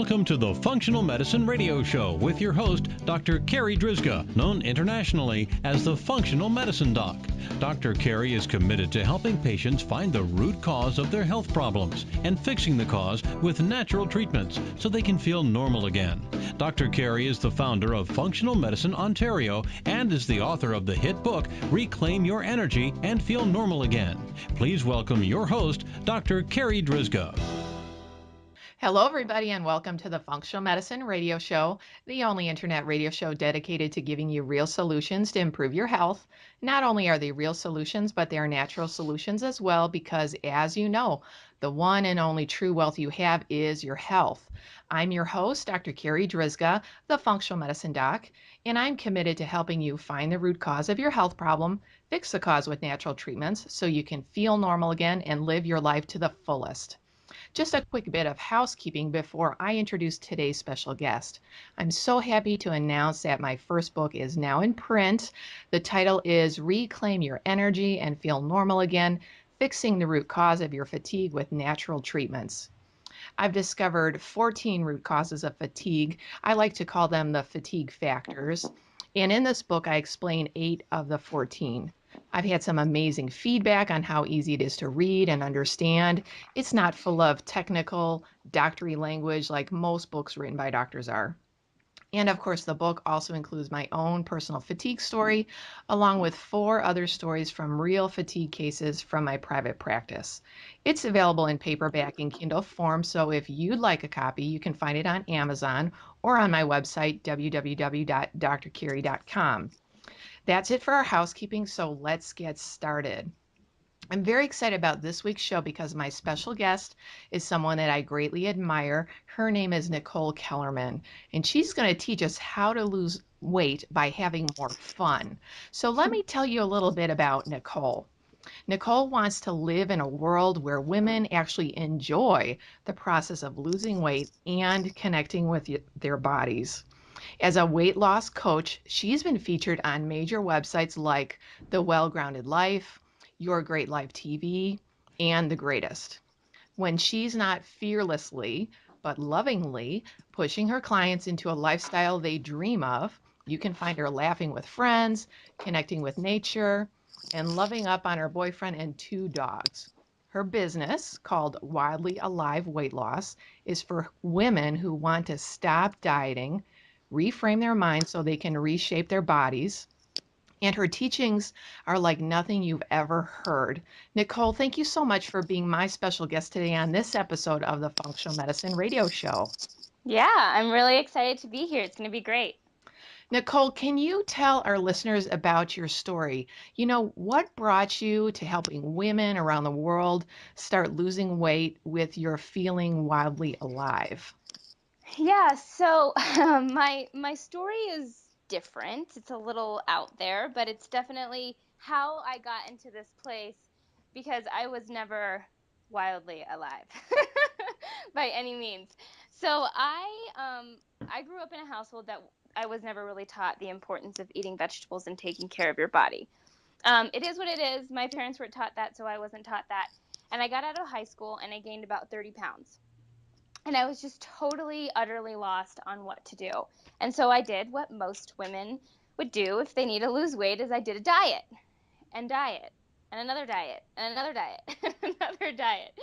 Welcome to the Functional Medicine Radio Show with your host, Dr. Carri Drzyzga, known internationally as the Functional Medicine Doc. Dr. Carri is committed to helping patients find the root cause of their health problems and fixing the cause with natural treatments so they can feel normal again. Dr. Carri is the founder of Functional Medicine Ontario and is the author of the hit book, Reclaim Your Energy and Feel Normal Again. Please welcome your host, Dr. Carri Drzyzga. Hello, everybody, and welcome to the Functional Medicine Radio Show, the only internet radio show dedicated to giving you real solutions to improve your health. Not only are they real solutions, but they are natural solutions as well, because as you know, the one and only true wealth you have is your health. I'm your host, Dr. Carri Drzyzga, the Functional Medicine Doc, and I'm committed to helping you find the root cause of your health problem, fix the cause with natural treatments so you can feel normal again and live your life to the fullest. Just a quick bit of housekeeping before I introduce today's special guest. I'm so happy to announce that my first book is now in print. The title is Reclaim Your Energy and Feel Normal Again, Fixing the Root Cause of Your Fatigue with Natural Treatments. I've discovered 14 root causes of fatigue. I like to call them the fatigue factors. And in this book, I explain 8 of the 14. I've had some amazing feedback on how easy it is to read and understand. It's not full of technical, doctory language like most books written by doctors are. And of course, the book also includes my own personal fatigue story, along with 4 other stories from real fatigue cases from my private practice. It's available in paperback and Kindle form, so if you'd like a copy, you can find it on Amazon or on my website, www.drcarri.com. That's it for our housekeeping, so let's get started. I'm very excited about this week's show because my special guest is someone that I greatly admire. Her name is Nichole Kellerman, and she's going to teach us how to lose weight by having more fun. So let me tell you a little bit about Nichole. Nichole wants to live in a world where women actually enjoy the process of losing weight and connecting with their bodies. As a weight loss coach, she's been featured on major websites like The Well-Grounded Life, Your Great Life TV, and The Greatest. When she's not fearlessly, but lovingly pushing her clients into a lifestyle they dream of, you can find her laughing with friends, connecting with nature, and loving up on her boyfriend and 2 dogs. Her business, called Wildly Alive Weight Loss, is for women who want to stop dieting, reframe their minds so they can reshape their bodies. And her teachings are like nothing you've ever heard. Nichole, thank you so much for being my special guest today on this episode of the Functional Medicine Radio Show. Yeah, I'm really excited to be here. It's going to be great. Nichole, can you tell our listeners about your story? You know, what brought you to helping women around the world start losing weight with your Feeling Wildly Alive? Yeah, so my story is different. It's a little out there, but it's definitely how I got into this place because I was never wildly alive by any means. So I grew up in a household that I was never really taught the importance of eating vegetables and taking care of your body. It is what it is. My parents weren't taught that, so I wasn't taught that. And I got out of high school and I gained about 30 pounds. And I was just totally, utterly lost on what to do. And so I did what most women would do if they need to lose weight, is I did a diet and diet and another diet and another diet and another diet.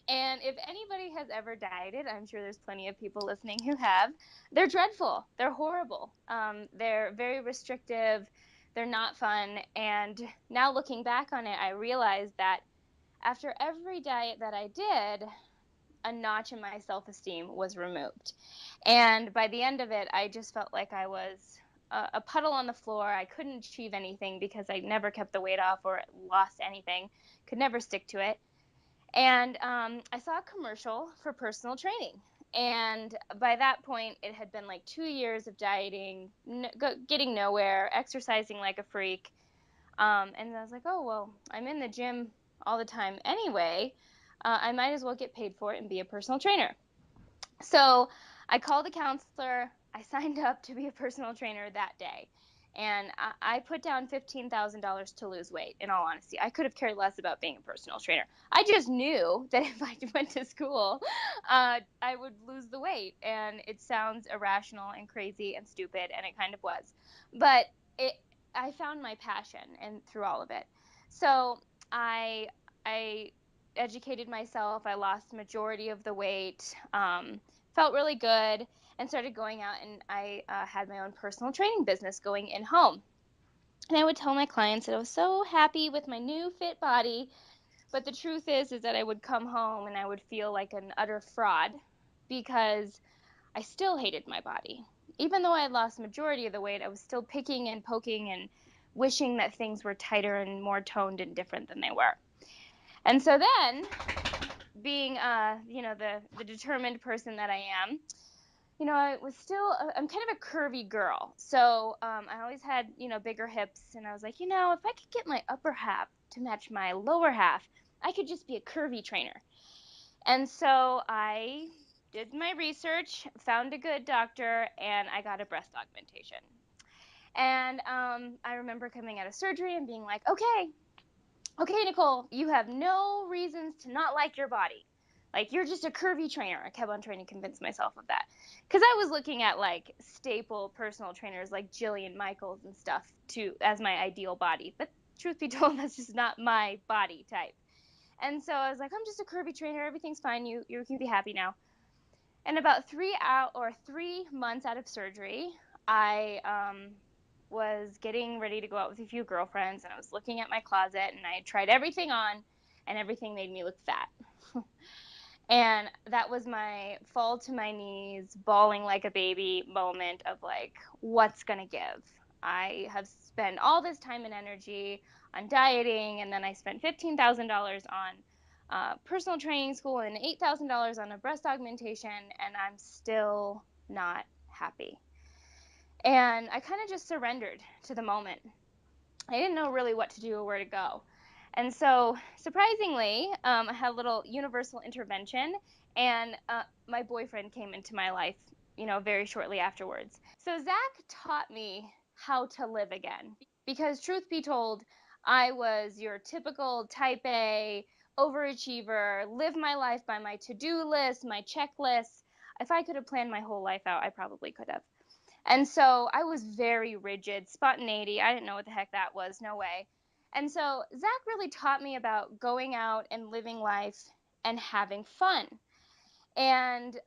And if anybody has ever dieted, I'm sure there's plenty of people listening who have, they're dreadful. They're horrible. They're very restrictive. They're not fun. And now looking back on it, I realized that after every diet that I did, a notch in my self-esteem was removed. And by the end of it, I just felt like I was a puddle on the floor. I couldn't achieve anything because I never kept the weight off or lost anything, could never stick to it. And I saw a commercial for personal training. And by that point, it had been like 2 years of dieting, getting nowhere, exercising like a freak. And I was like, oh, well, I'm in the gym all the time anyway. I might as well get paid for it and be a personal trainer. So I called a counselor. I signed up to be a personal trainer that day. And I put down $15,000 to lose weight, in all honesty. I could have cared less about being a personal trainer. I just knew that if I went to school, I would lose the weight. And it sounds irrational and crazy and stupid, and it kind of was. But I found my passion and through all of it. So I educated myself. I lost the majority of the weight, felt really good, and started going out, and I had my own personal training business going in home. And I would tell my clients that I was so happy with my new fit body, but the truth is that I would come home and I would feel like an utter fraud because I still hated my body. Even though I had lost the majority of the weight, I was still picking and poking and wishing that things were tighter and more toned and different than they were. And so then, being the determined person that I am, I'm kind of a curvy girl. So I always had, bigger hips. And I was like, if I could get my upper half to match my lower half, I could just be a curvy trainer. And so I did my research, found a good doctor, and I got a breast augmentation. And I remember coming out of surgery and being like, okay, Nichole, you have no reasons to not like your body. Like, you're just a curvy trainer. I kept on trying to convince myself of that. Because I was looking at, like, staple personal trainers like Jillian Michaels and stuff as my ideal body. But truth be told, that's just not my body type. And so I was like, I'm just a curvy trainer. Everything's fine. You can be happy now. And about 3 months out of surgery, I was getting ready to go out with a few girlfriends, and I was looking at my closet, and I had tried everything on, and everything made me look fat. And that was my fall to my knees, bawling like a baby moment of like, what's going to give? I have spent all this time and energy on dieting, and then I spent $15,000 on personal training school and $8,000 on a breast augmentation, and I'm still not happy. And I kind of just surrendered to the moment. I didn't know really what to do or where to go. And so, surprisingly, I had a little universal intervention, and my boyfriend came into my life, very shortly afterwards. So, Zach taught me how to live again. Because, truth be told, I was your typical type A overachiever, live my life by my to do list, my checklist. If I could have planned my whole life out, I probably could have. And so I was very rigid, spontaneity. I didn't know what the heck that was. No way. And so Zach really taught me about going out and living life and having fun. And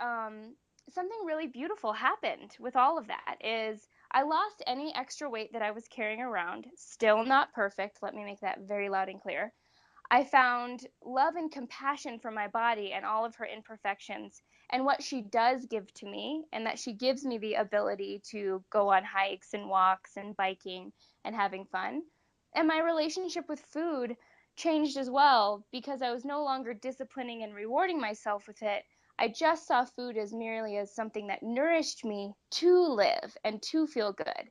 something really beautiful happened with all of that is I lost any extra weight that I was carrying around. Still not perfect. Let me make that very loud and clear. I found love and compassion for my body and all of her imperfections and what she does give to me, and that she gives me the ability to go on hikes and walks and biking and having fun. And my relationship with food changed as well because I was no longer disciplining and rewarding myself with it. I just saw food as merely as something that nourished me to live and to feel good.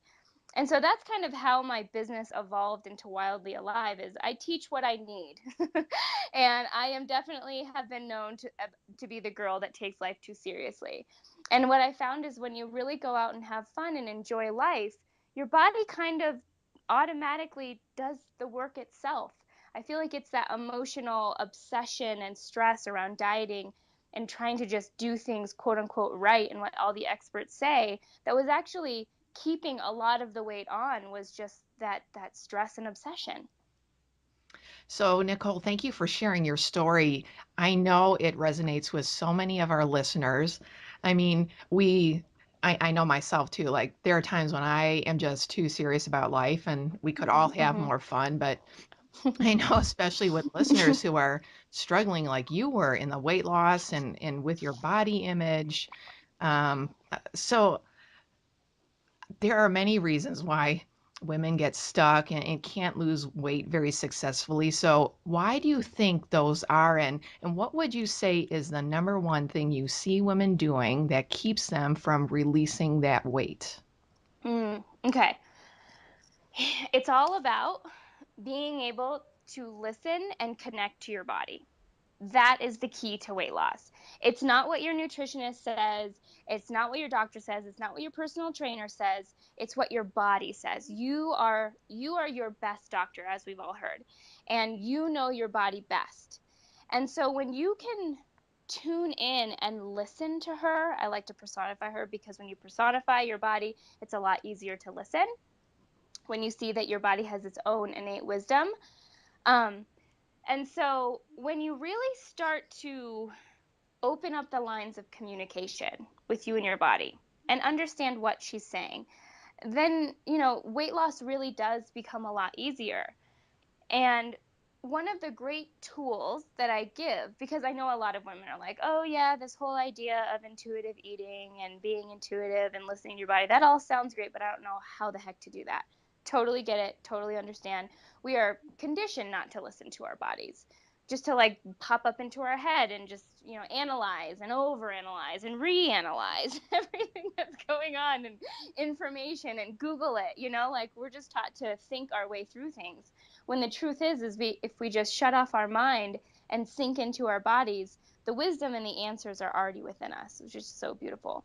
And so that's kind of how my business evolved into Wildly Alive is I teach what I need. And I am definitely have been known to be the girl that takes life too seriously. And what I found is when you really go out and have fun and enjoy life, your body kind of automatically does the work itself. I feel like it's that emotional obsession and stress around dieting and trying to just do things quote unquote right and what all the experts say that was actually keeping a lot of the weight on was just that stress and obsession. So, Nichole, thank you for sharing your story. I know it resonates with so many of our listeners. I mean, I know myself too. Like, there are times when I am just too serious about life, and we could all have Mm-hmm. more fun. But I know, especially with listeners who are struggling like you were in the weight loss and with your body image. So, there are many reasons why women get stuck and can't lose weight very successfully. So why do you think those are? And what would you say is the number one thing you see women doing that keeps them from releasing that weight? Okay. It's all about being able to listen and connect to your body. that is the key to weight loss. It's not what your nutritionist says. It's not what your doctor says. It's not what your personal trainer says. It's what your body says. You are your best doctor, as we've all heard, and you know your body best. And so when you can tune in and listen to her, I like to personify her, because when you personify your body, it's a lot easier to listen when you see that your body has its own innate wisdom. Um, and so when you really start to open up the lines of communication with you and your body and understand what she's saying, then, weight loss really does become a lot easier. And one of the great tools that I give, because I know a lot of women are like, oh, yeah, this whole idea of intuitive eating and being intuitive and listening to your body, that all sounds great, but I don't know how the heck to do that. Totally get it. Totally understand. We are conditioned not to listen to our bodies, just to like pop up into our head and just, analyze and overanalyze and reanalyze everything that's going on and information and Google it, like we're just taught to think our way through things. When the truth is if we just shut off our mind and sink into our bodies, the wisdom and the answers are already within us, which is so beautiful.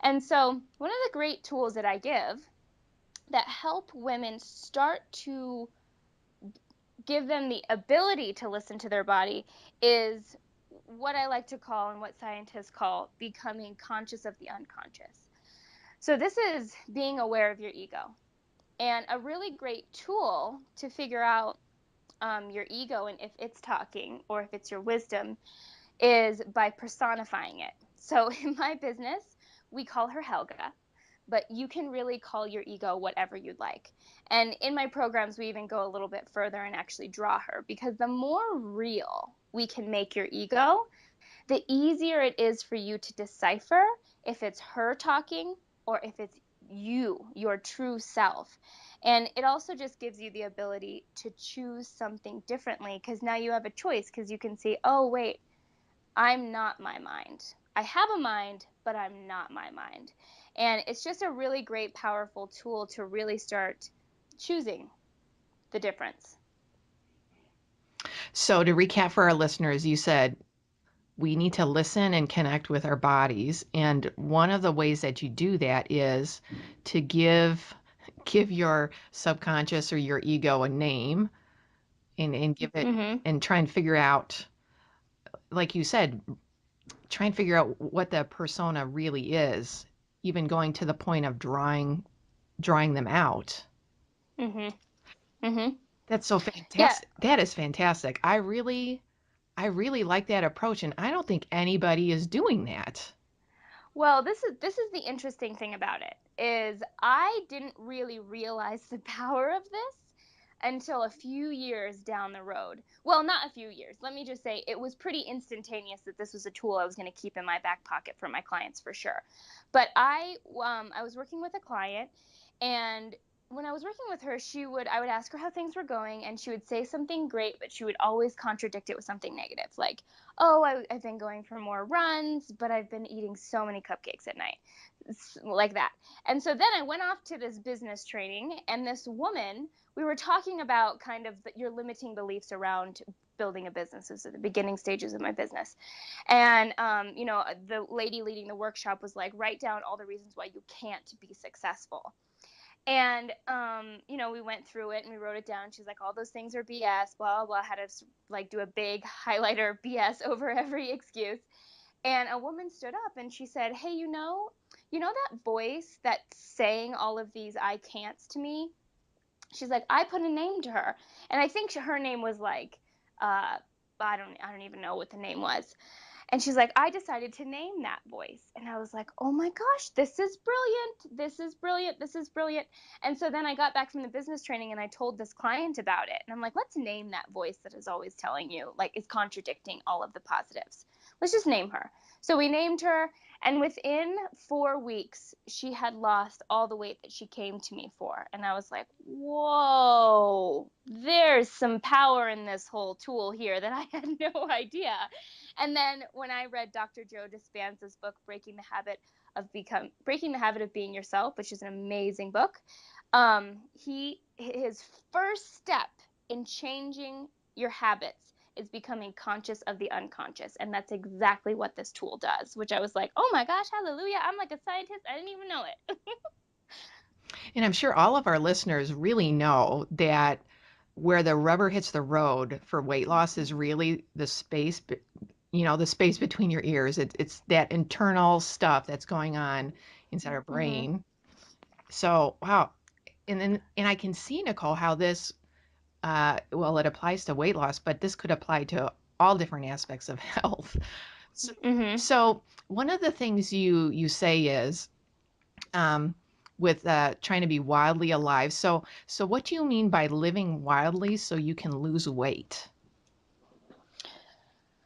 And so one of the great tools that I give that help women start to give them the ability to listen to their body is what I like to call, and what scientists call, becoming conscious of the unconscious. So this is being aware of your ego. And a really great tool to figure out your ego and if it's talking or if it's your wisdom is by personifying it. So in my business, we call her Helga, but you can really call your ego whatever you'd like. And in my programs, we even go a little bit further and actually draw her, because the more real we can make your ego, the easier it is for you to decipher if it's her talking or if it's you, your true self. And it also just gives you the ability to choose something differently, because now you have a choice, because you can see, oh, wait, I'm not my mind. I have a mind, but I'm not my mind. And it's just a really great, powerful tool to really start choosing the difference. So, to recap for our listeners, you said we need to listen and connect with our bodies. And one of the ways that you do that is to give your subconscious or your ego a name, and give it, Mm-hmm. and try and figure out, like you said, try and figure out what the persona really is, even going to the point of drawing them out. Mm-hmm. Mm-hmm. That's so Yeah. fantastic. That is fantastic. I really like that approach, and I don't think anybody is doing that. Well, this is the interesting thing about it, is I didn't really realize the power of this until a few years down the road. Well, not a few years. Let me just say it was pretty instantaneous that this was a tool I was going to keep in my back pocket for my clients for sure. But I was working with a client, and when I was working with her, I would ask her how things were going, and she would say something great, but she would always contradict it with something negative, like, oh, I've been going for more runs, but I've been eating so many cupcakes at night, like that. And so then I went off to this business training, and this woman, we were talking about kind of your limiting beliefs around building a business. This is at the beginning stages of my business. And, the lady leading the workshop was like, write down all the reasons why you can't be successful. And, we went through it and we wrote it down. She's like, all those things are BS, blah, blah, blah. I had to like do a big highlighter BS over every excuse. And a woman stood up and she said, hey, that voice that's saying all of these I can'ts to me? She's like, I put a name to her. And I think her name was like, I don't even know what the name was. And she's like, I decided to name that voice. And I was like, oh my gosh, this is brilliant. This is brilliant. This is brilliant. And so then I got back from the business training and I told this client about it. And I'm like, let's name that voice that is always telling you, like, is contradicting all of the positives. Let's just name her. So we named her. And within 4 weeks, she had lost all the weight that she came to me for. And I was like, whoa, there's some power in this whole tool here that I had no idea. And then when I read Dr. Joe Dispenza's book, Breaking the Habit of Being Yourself, which is an amazing book, his first step in changing your habits is becoming conscious of the unconscious. And that's exactly what this tool does, which I was like, oh my gosh, hallelujah. I'm like a scientist. I didn't even know it. And I'm sure all of our listeners really know that where the rubber hits the road for weight loss is really the space, the space between your ears. It's that internal stuff that's going on inside our Mm-hmm. brain. So, wow. And I can see, Nichole, how this, well, it applies to weight loss, but this could apply to all different aspects of health. So, Mm-hmm. so one of the things you say is, um, with trying to be wildly alive. So what do you mean by living wildly so you can lose weight?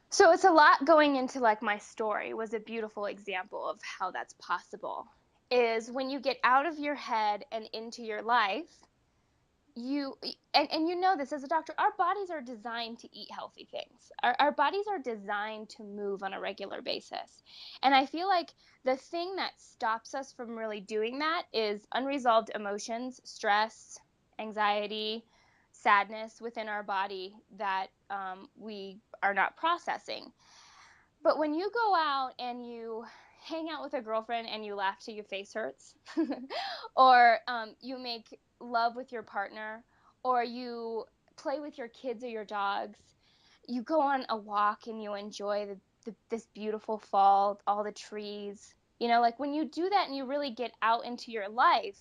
So it's a lot going into like my story was a beautiful example of how that's possible. Is when you get out of your head and into your life, you and you know this as a doctor, our bodies are designed to eat healthy things. Our bodies are designed to move on a regular basis. And I feel like the thing that stops us from really doing that is unresolved emotions, stress, anxiety, sadness within our body that we are not processing. But when you go out and you hang out with a girlfriend and you laugh till your face hurts, or you make love with your partner, or you play with your kids or your dogs, you go on a walk and you enjoy this beautiful fall, all the trees. Like when you do that and you really get out into your life,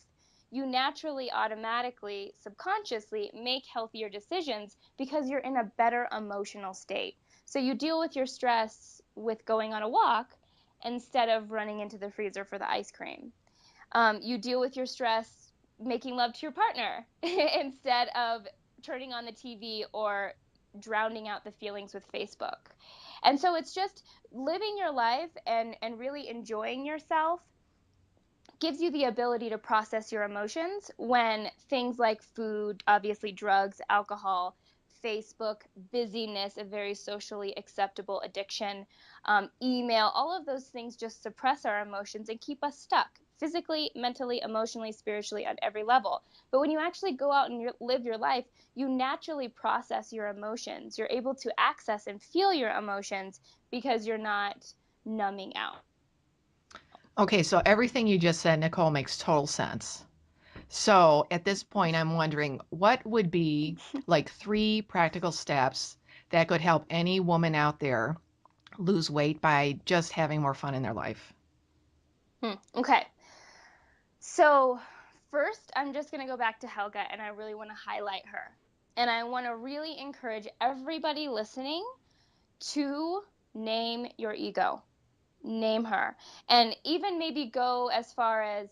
you naturally, automatically, subconsciously make healthier decisions because you're in a better emotional state. So you deal with your stress with going on a walk instead of running into the freezer for the ice cream. You deal with your stress making love to your partner instead of turning on the TV or drowning out the feelings with Facebook. And so it's just living your life and really enjoying yourself gives you the ability to process your emotions when things like food, obviously drugs, alcohol, Facebook, busyness, a very socially acceptable addiction, email, all of those things just suppress our emotions and keep us stuck physically, mentally, emotionally, spiritually, at every level. But when you actually go out and live your life, you naturally process your emotions. You're able to access and feel your emotions because you're not numbing out. Okay, so everything you just said, Nichole, makes total sense. So at this point, I'm wondering what would be like 3 practical steps that could help any woman out there lose weight by just having more fun in their life? Okay. So, first, I'm just going to go back to Helga and I really want to highlight her. And I want to really encourage everybody listening to name your ego. Name her. And even maybe go as far as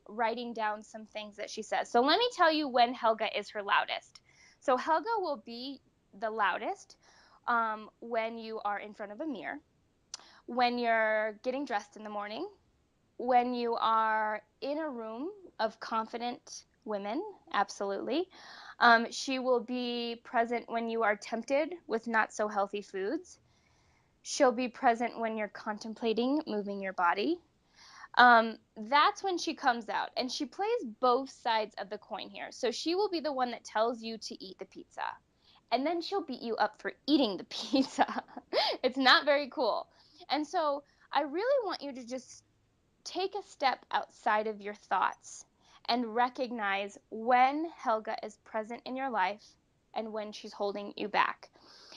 writing down some things that she says. So, let me tell you when Helga is her loudest. So, Helga will be the loudest when you are in front of a mirror, when you're getting dressed in the morning, when you are in a room of confident women, absolutely. She will be present when you are tempted with not so healthy foods. She'll be present when you're contemplating moving your body. That's when she comes out, and she plays both sides of the coin here. So she will be the one that tells you to eat the pizza, and then she'll beat you up for eating the pizza. It's not very cool. And so I really want you to just take a step outside of your thoughts and recognize when Helga is present in your life and when she's holding you back.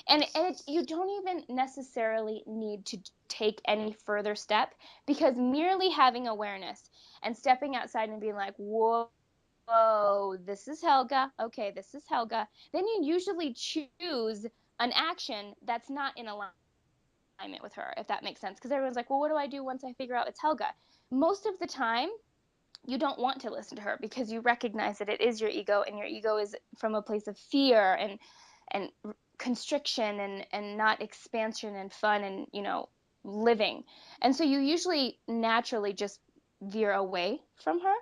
And you don't even necessarily need to take any further step because merely having awareness and stepping outside and being like, whoa, this is Helga. Okay, this is Helga. Then you usually choose an action that's not in alignment with her, if that makes sense. Because everyone's like, well, what do I do once I figure out it's Helga? Most of the time, you don't want to listen to her because you recognize that it is your ego, and your ego is from a place of fear and constriction and not expansion and fun and living. And so you usually naturally just veer away from her.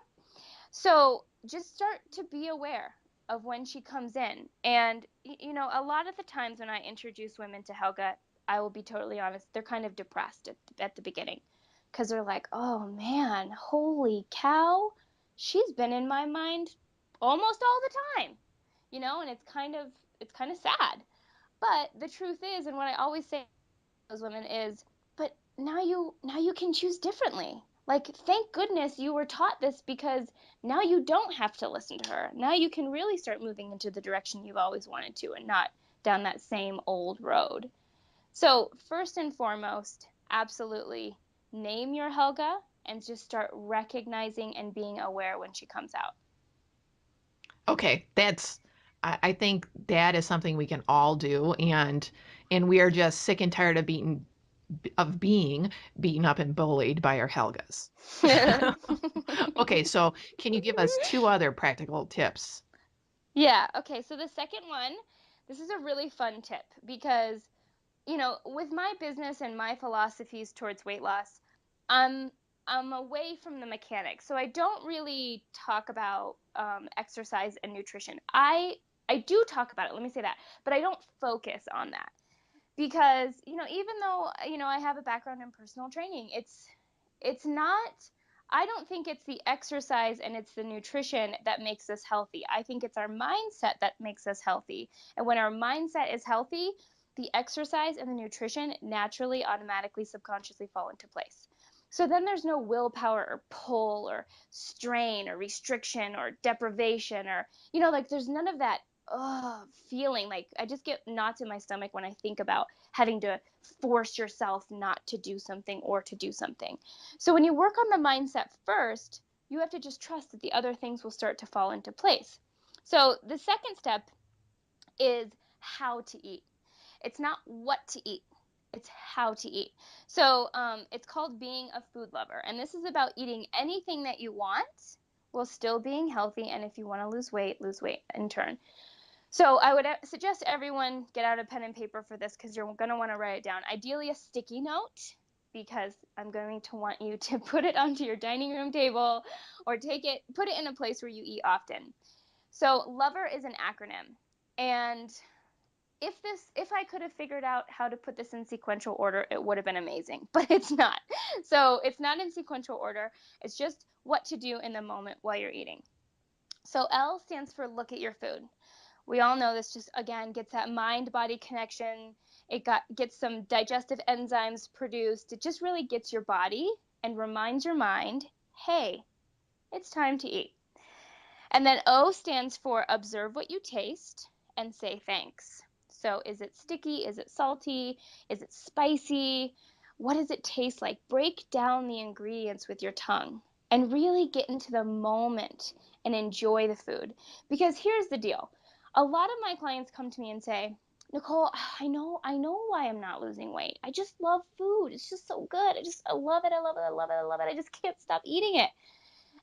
So just start to be aware of when she comes in. And, a lot of the times when I introduce women to Helga, I will be totally honest, they're kind of depressed at the beginning because they're like, oh man, holy cow, she's been in my mind almost all the time, and it's kind of sad. But the truth is, and what I always say to those women is, but now you can choose differently. Like, thank goodness you were taught this, because now you don't have to listen to her. Now you can really start moving into the direction you've always wanted to, and not down that same old road. So first and foremost, absolutely name your Helga and just start recognizing and being aware when she comes out. Okay, I think that is something we can all do, and we are just sick and tired of being beaten up and bullied by our Helgas. Okay, so can you give us two other practical tips? Yeah, okay. So the second one, this is a really fun tip, because with my business and my philosophies towards weight loss, I'm I'm away from the mechanics, so I don't really talk about exercise and nutrition. I do talk about it. Let me say that, but I don't focus on that, because even though I have a background in personal training, it's not. I don't think it's the exercise and it's the nutrition that makes us healthy. I think it's our mindset that makes us healthy. And when our mindset is healthy, the exercise and the nutrition naturally, automatically, subconsciously fall into place. So then there's no willpower or pull or strain or restriction or deprivation, or like, there's none of that feeling. Like, I just get knots in my stomach when I think about having to force yourself not to do something or to do something. So when you work on the mindset first, you have to just trust that the other things will start to fall into place. So the second step is how to eat. It's not what to eat, it's how to eat. So it's called being a food lover. And this is about eating anything that you want while still being healthy. And if you want to lose weight in turn. So I would suggest everyone get out a pen and paper for this, because you're going to want to write it down. Ideally a sticky note, because I'm going to want you to put it onto your dining room table, or put it in a place where you eat often. So lover is an acronym. And if I could have figured out how to put this in sequential order, it would have been amazing, but it's not. So it's not in sequential order. It's just what to do in the moment while you're eating. So L stands for look at your food. We all know this just, again, gets that mind-body connection. Gets some digestive enzymes produced. It just really gets your body and reminds your mind, hey, it's time to eat. And then O stands for observe what you taste and say thanks. So is it sticky? Is it salty? Is it spicy? What does it taste like? Break down the ingredients with your tongue and really get into the moment and enjoy the food. Because here's the deal. A lot of my clients come to me and say, Nichole, I know why I'm not losing weight. I just love food. It's just so good. I love it. I love it. I love it. I love it. I just can't stop eating it.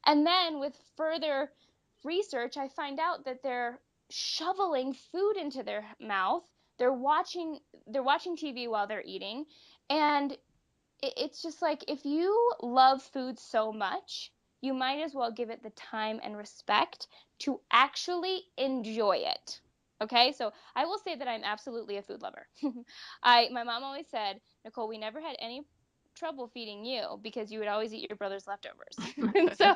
And then with further research, I find out that they're shoveling food into their mouth. They're watching TV while they're eating. And it's just like, if you love food so much, you might as well give it the time and respect to actually enjoy it. Okay, so I will say that I'm absolutely a food lover. My mom always said, Nichole, we never had any trouble feeding you, because you would always eat your brother's leftovers. And so,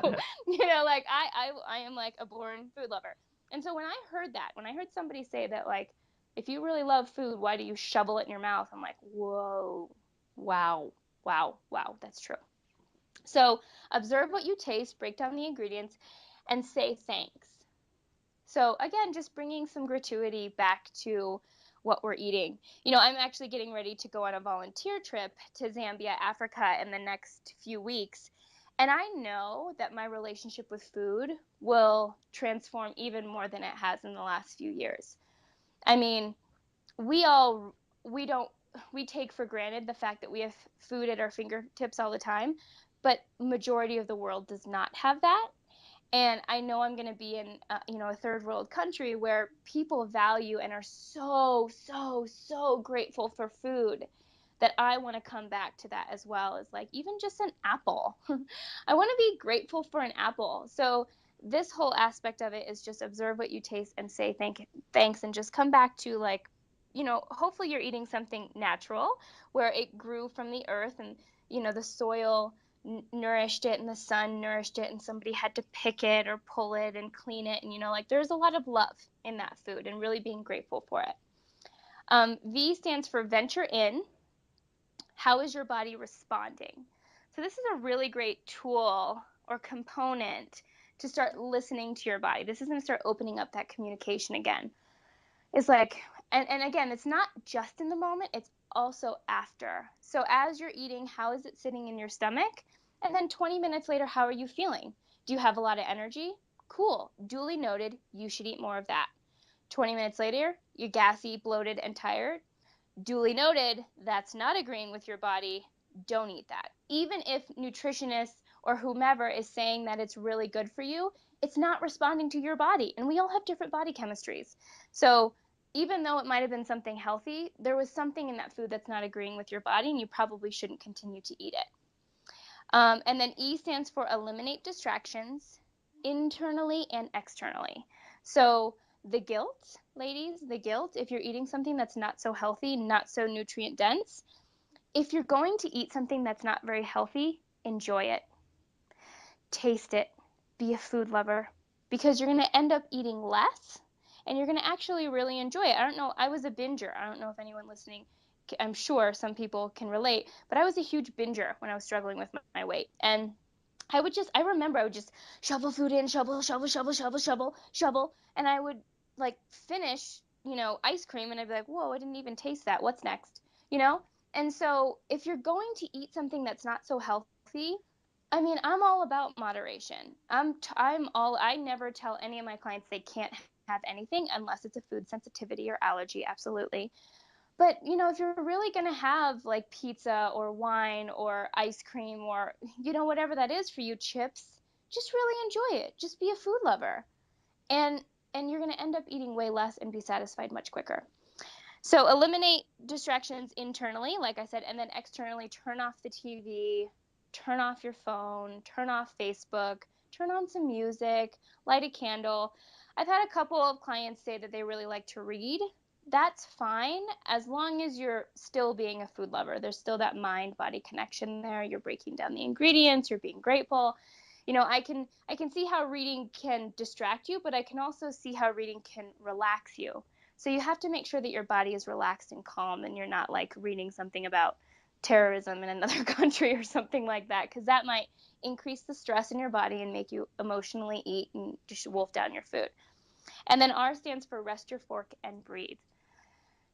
like, I am like a born food lover. And so when I heard somebody say that, like, if you really love food, why do you shovel it in your mouth? I'm like, whoa, wow, wow, wow, that's true. So observe what you taste, break down the ingredients, and say thanks. So again, just bringing some gratuity back to what we're eating. I'm actually getting ready to go on a volunteer trip to Zambia, Africa in the next few weeks. And I know that my relationship with food will transform even more than it has in the last few years. I mean, we all we don't we take for granted the fact that we have food at our fingertips all the time, but majority of the world does not have that. And I know I'm going to be in a third world country where people value and are so so grateful for food, that I want to come back to that as well, as like even just an apple. I want to be grateful for an apple. So this whole aspect of it is just observe what you taste and say thanks, and just come back to, like, hopefully you're eating something natural, where it grew from the earth, and the soil nourished it and the sun nourished it, and somebody had to pick it or pull it and clean it, and like, there's a lot of love in that food, and really being grateful for it. V stands for venture in. How is your body responding? So this is a really great tool or component to start listening to your body. This is going to start opening up that communication again. It's like, and again, it's not just in the moment, it's also after. So as you're eating, how is it sitting in your stomach? And then 20 minutes later, how are you feeling? Do you have a lot of energy? Cool. Duly noted, you should eat more of that. 20 minutes later, you're gassy, bloated, and tired. Duly noted, that's not agreeing with your body. Don't eat that. Even if nutritionists or whomever is saying that it's really good for you, it's not responding to your body. And we all have different body chemistries. So even though it might have been something healthy, there was something in that food that's not agreeing with your body, and you probably shouldn't continue to eat it. And then E stands for eliminate distractions internally and externally. So the guilt, ladies, the guilt, if you're eating something that's not so healthy, not so nutrient dense, if you're going to eat something that's not very healthy, enjoy it. Taste it. Be a food lover, because you're going to end up eating less and you're going to actually really enjoy it. I don't know. I was a binger. I don't know if anyone listening, I'm sure some people can relate, but I was a huge binger when I was struggling with my weight. And I remember I would just shovel food in, shovel, shovel, shovel, shovel, shovel, shovel. And I would like finish, ice cream, and I'd be like, whoa, I didn't even taste that. What's next? You know? And so if you're going to eat something that's not so healthy, I mean, I'm all about moderation. I never tell any of my clients they can't have anything unless it's a food sensitivity or allergy. Absolutely. But, if you're really going to have like pizza or wine or ice cream or, whatever that is for you, chips, just really enjoy it. Just be a food lover. And you're going to end up eating way less and be satisfied much quicker. So eliminate distractions internally, like I said, and then externally turn off the TV, turn off your phone, turn off Facebook, turn on some music, light a candle. I've had a couple of clients say that they really like to read. That's fine as long as you're still being a food lover. There's still that mind-body connection there. You're breaking down the ingredients, you're being grateful. I can see how reading can distract you, but I can also see how reading can relax you. So you have to make sure that your body is relaxed and calm, and you're not like reading something about terrorism in another country or something like that, because that might increase the stress in your body and make you emotionally eat and just wolf down your food. And then R stands for rest your fork and breathe.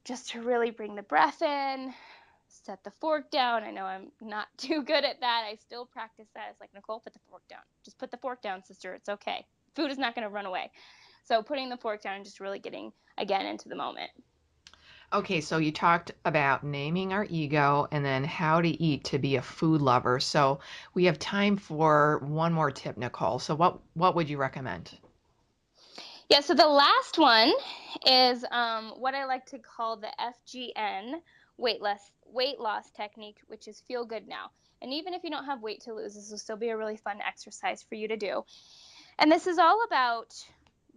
Just to really bring the breath in, set the fork down. I know I'm not too good at that. I still practice that. It's like, Nichole, put the fork down. Just put the fork down, sister. It's okay. Food is not going to run away. So putting the fork down and just really getting, again, into the moment. Okay, so you talked about naming our ego and then how to eat to be a food lover. So we have time for one more tip, Nichole. So what would you recommend? Yeah, so the last one is what I like to call the FGN weight loss technique, which is feel good now. And even if you don't have weight to lose, this will still be a really fun exercise for you to do. And this is all about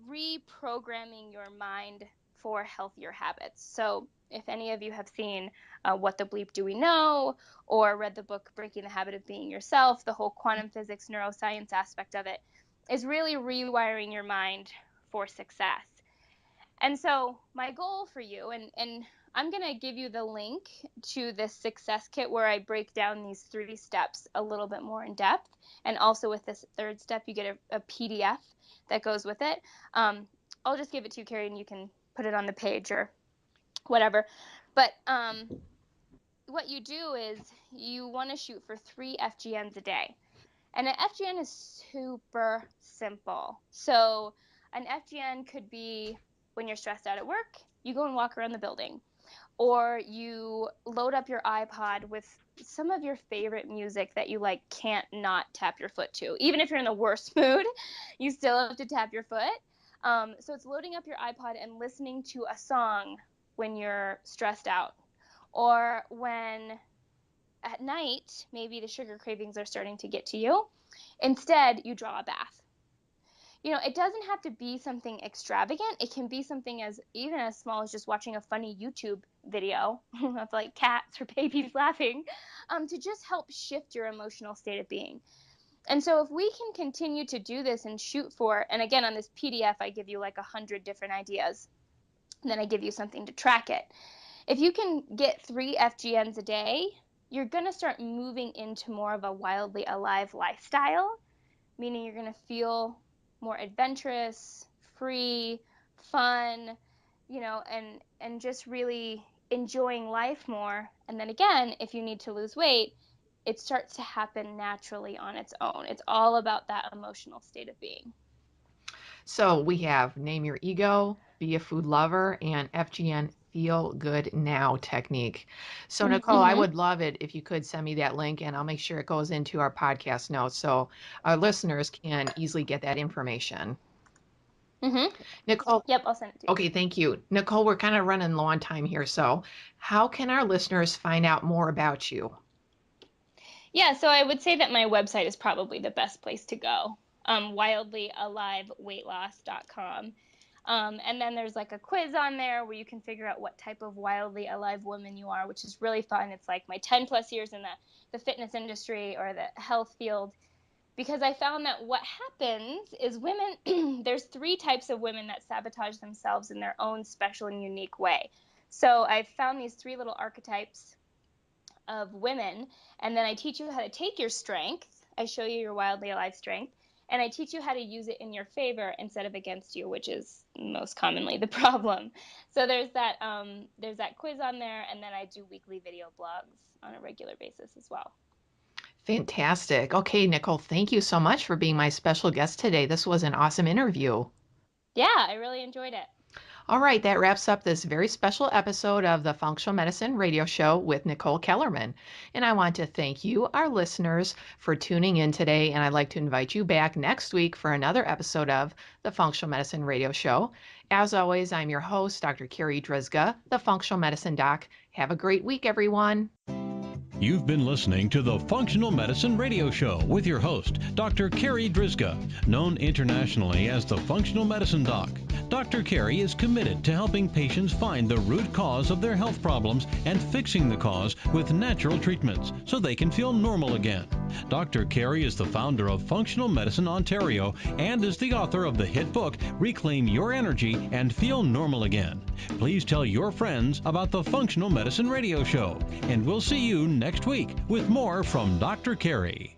reprogramming your mind for healthier habits. So if any of you have seen What the Bleep Do We Know, or read the book Breaking the Habit of Being Yourself, the whole quantum physics, neuroscience aspect of it is really rewiring your mind for success. And so my goal for you, and I'm going to give you the link to this success kit where I break down these 3 steps a little bit more in depth. And also with this 3rd step, you get a PDF that goes with it. I'll just give it to you, Carri, and you can put it on the page or whatever. But what you do is you want to shoot for 3 FGNs a day. And an FGN is super simple. So an FGN could be when you're stressed out at work, you go and walk around the building. Or you load up your iPod with some of your favorite music that you like can't not tap your foot to. Even if you're in the worst mood, you still have to tap your foot. So it's loading up your iPod and listening to a song when you're stressed out. Or when at night, maybe the sugar cravings are starting to get to you. Instead, you draw a bath. It doesn't have to be something extravagant. It can be something even as small as just watching a funny YouTube video of like cats or babies laughing, to just help shift your emotional state of being. And so if we can continue to do this and shoot for, and again, on this PDF, I give you like 100 different ideas, and then I give you something to track it. If you can get 3 FGNs a day, you're going to start moving into more of a wildly alive lifestyle, meaning you're going to feel more adventurous, free, fun, and just really enjoying life more. And then again, if you need to lose weight, it starts to happen naturally on its own. It's all about that emotional state of being. So we have Name Your Ego, Be a Food Lover, and FGN Feel Good Now technique. So Nichole, I would love it if you could send me that link, and I'll make sure it goes into our podcast notes so our listeners can easily get that information. Nichole. Yep, I'll send it to you. Okay, thank you. Nichole, we're kind of running low on time here. So how can our listeners find out more about you? Yeah, so I would say that my website is probably the best place to go. wildlyaliveweightloss.com. And then there's like a quiz on there where you can figure out what type of wildly alive woman you are, which is really fun. It's like my 10 plus years in the fitness industry or the health field, because I found that what happens is women, there's 3 types of women that sabotage themselves in their own special and unique way. So I've found these 3 little archetypes of women, and then I teach you how to take your strength. I show you your wildly alive strength, and I teach you how to use it in your favor instead of against you, which is most commonly the problem. So there's that quiz on there, and then I do weekly video blogs on a regular basis as well. Fantastic. Okay, Nichole, thank you so much for being my special guest today. This was an awesome interview. Yeah, I really enjoyed it. All right, that wraps up this very special episode of the Functional Medicine Radio Show with Nichole Kellerman. And I want to thank you, our listeners, for tuning in today. And I'd like to invite you back next week for another episode of the Functional Medicine Radio Show. As always, I'm your host, Dr. Carri Drzyzga, the Functional Medicine Doc. Have a great week, everyone. You've been listening to the Functional Medicine Radio Show with your host, Dr. Carri Drzyzga, known internationally as the Functional Medicine Doc. Dr. Carri is committed to helping patients find the root cause of their health problems and fixing the cause with natural treatments so they can feel normal again. Dr. Carri is the founder of Functional Medicine Ontario and is the author of the hit book, Reclaim Your Energy and Feel Normal Again. Please tell your friends about the Functional Medicine Radio Show, and we'll see you next week with more from Dr. Carri.